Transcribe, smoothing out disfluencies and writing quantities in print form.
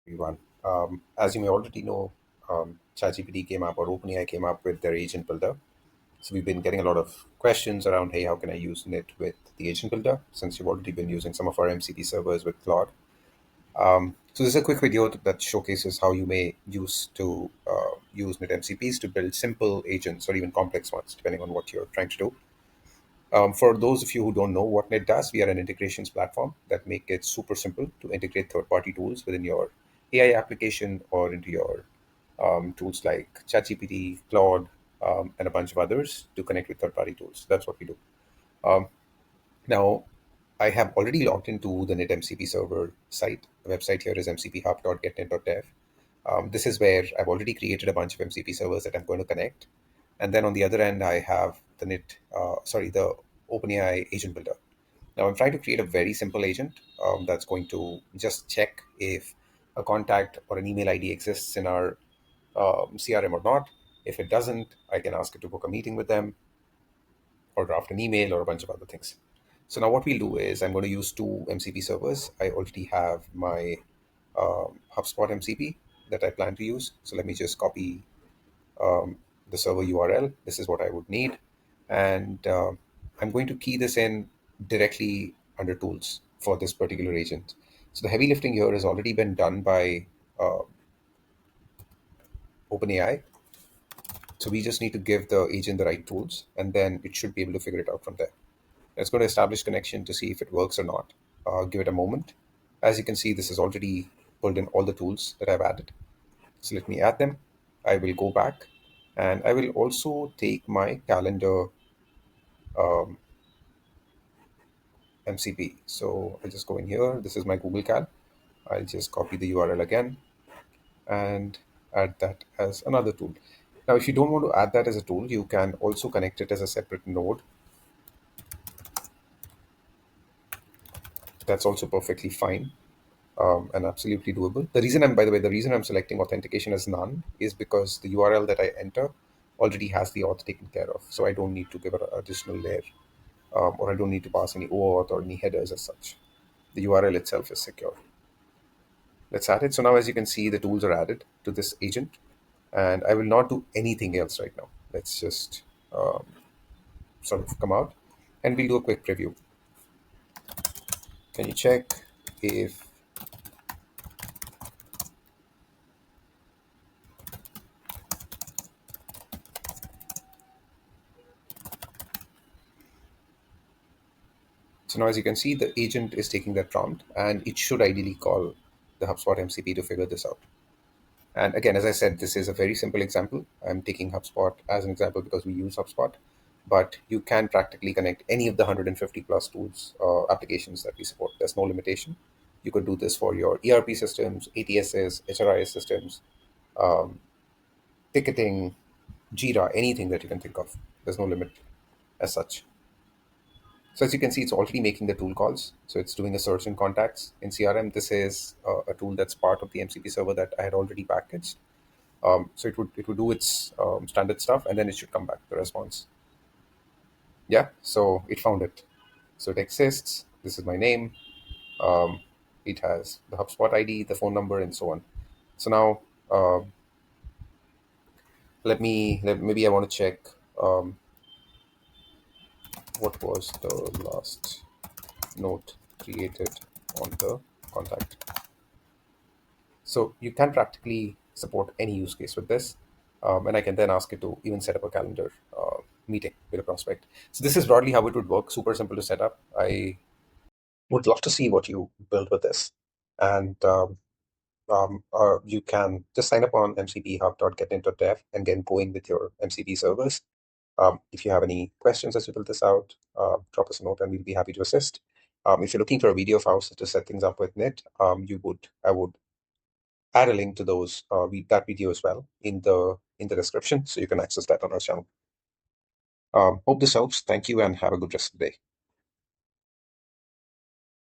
Everyone. As you may already know, ChatGPT came up or OpenAI came up with their Agent Builder. So we've been getting a lot of questions around, hey, how can I use Knit with the Agent Builder? Since you've already been using some of our MCP servers with Claude. So this is a quick video that showcases how you may use Knit MCPs to build simple agents or even complex ones, depending on what you're trying to do. For those of you who don't know what Knit does, we are an integrations platform that make it super simple to integrate third-party tools within your AI application or into your tools like ChatGPT, Claude, and a bunch of others to connect with third-party tools. That's what we do. Um, Now, I have already logged into the Knit MCP server site. The website here is mcphub.getnet.dev. This is where I've already created a bunch of MCP servers that I'm going to connect. And then on the other end, I have the OpenAI Agent Builder. Now I'm trying to create a very simple agent that's going to just check if a contact or an email ID exists in our CRM or not. If it doesn't, I can ask it to book a meeting with them or draft an email or a bunch of other things. So now what we'll do is I'm going to use two MCP servers. I already have my HubSpot MCP that I plan to use. So let me just copy um, the server URL. This is what I would need. And I'm going to key this in directly under tools for this particular agent. So the heavy lifting here has already been done by OpenAI. So we just need to give the agent the right tools, and then it should be able to figure it out from there. It's going to establish connection to see if it works or not. Give it a moment. As you can see, this has already pulled in all the tools that I've added. So let me add them. I will go back and I will also take my calendar um, MCP. So I'll just go in here. This is my Google Cal. I'll just copy the URL again and add that as another tool. Now, if you don't want to add that as a tool, you can also connect it as a separate node. That's also perfectly fine and absolutely doable. By the way, the reason I'm selecting authentication as none is because the URL that I enter already has the auth taken care of. So I don't need to give an additional layer or I don't need to pass any OAuth or any headers as such. The URL itself is secure. Let's add it. So now, as you can see, the tools are added to this agent, and I will not do anything else right now. Let's just um, sort of come out, and we'll do a quick preview. Can you check if so now, as you can see, the agent is taking that prompt, and it should ideally call the HubSpot MCP to figure this out. And again, as I said, this is a very simple example. I'm taking HubSpot as an example because we use HubSpot, but you can practically connect any of the 150 plus tools applications that we support. There's no limitation. You could do this for your ERP systems, ATSs, HRIS systems, um, ticketing, Jira, anything that you can think of. There's no limit as such. So as you can see, it's already making the tool calls. So it's doing a search in contacts in CRM. This is a tool that's part of the MCP server that I had already packaged. So it would do its standard stuff, and then it should come back the response. Yeah, so it found it. So it exists. This is my name. Um, it has the HubSpot ID, the phone number, and so on. So now maybe I want to check what was the last note created on the contact. So you can practically support any use case with this. And I can then ask it to even set up a calendar meeting with a prospect. So this is broadly how it would work. Super simple to set up. I would love to see what you build with this. And you can just sign up on mcphub.getint.dev and get going with your MCP servers. If you have any questions as you build this out, drop us a note and we'll be happy to assist. If you're looking for a video of how to set things up with Knit, I would add a link to that video as well in the description, so you can access that on our channel. Hope this helps. Thank you and have a good rest of the day.